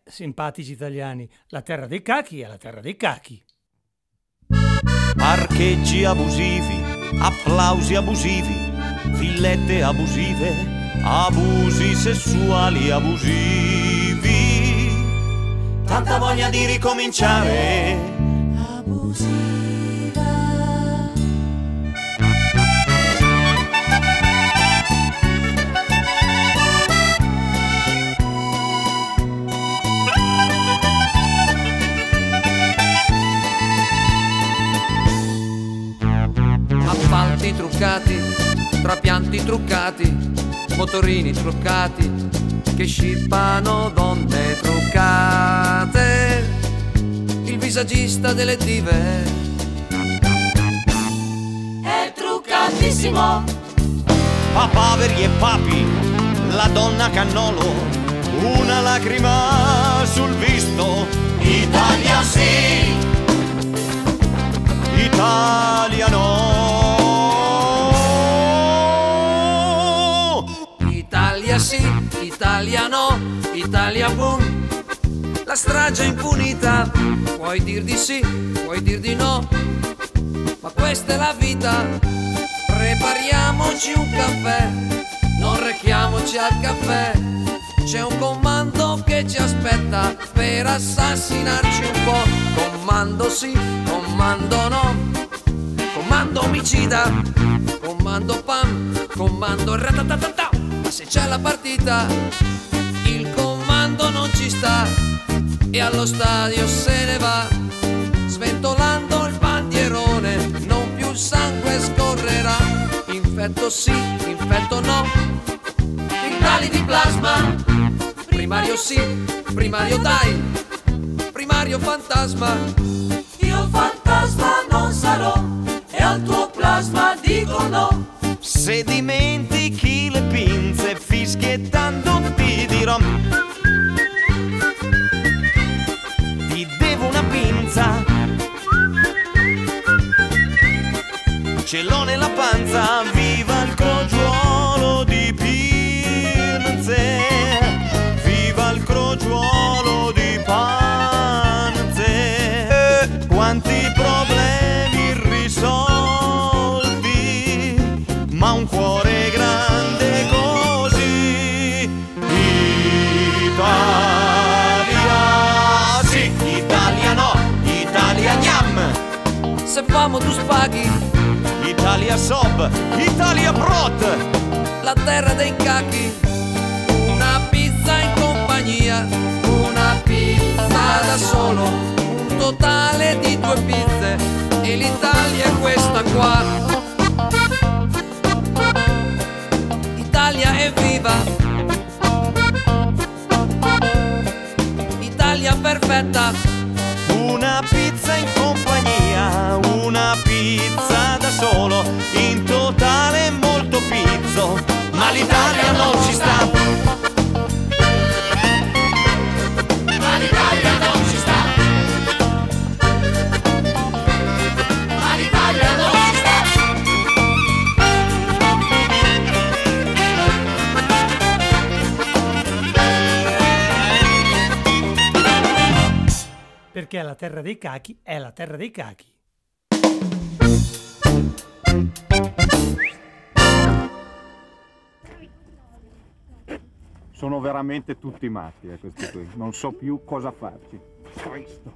Simpatici italiani, la terra dei cachi è la terra dei cachi. Parcheggi abusivi, applausi abusivi, villette abusive, abusi sessuali abusivi. Tanta voglia di ricominciare. Abusiva. Appalti truccati, trapianti truccati, motorini truccati che scippano donne truccate, il visagista delle dive È truccatissimo. Papaveri e papi, la donna cannolo, una lacrima sul viso. Italia sì, Italia no. Italia sì, Italia no, Italia boom. La strage è impunita, puoi dir di sì, puoi dir di no, ma questa è la vita. Prepariamoci un caffè, non rechiamoci al caffè. C'è un comando che ci aspetta per assassinarci un po'. Comando sì, comando no, comando omicida, comando pam, comando ratatatata. Ma se c'è la partita, il comando non ci sta e allo stadio se ne va, sventolando il bandierone, non più il sangue scorrerà. Infetto sì, infetto no, quintali di plasma. Primario sì, primario dai, primario fantasma. Io fantasma non sarò e al tuo plasma dico no. Se dimentichi le pinze fischiettando ti dirò: ti devo una pinza, ce l'ho nella panza. Viva il crogiuolo di pinze, viva il crogiuolo di panze. Quanti problemi irrisolti, ma un cuore grande così. Italia sì, Italia no, Italia gnam. Se famo tu spaghi, Italia sob, Italia brot. la terra dei cachi. Una pizza in compagnia, una pizza da solo, un totale di 2 pizze e l'Italia è questa qua. Italia è viva, Italia perfetta. Una pizza in compagnia, una pizza da solo, in totale molto pizzo, ma l'Italia non ci sta. Ma l'Italia non ci sta. Ma l'Italia non ci sta. Perché la terra dei cachi è la terra dei cachi. Sono veramente tutti matti questi qui, non so più cosa farci. Cristo.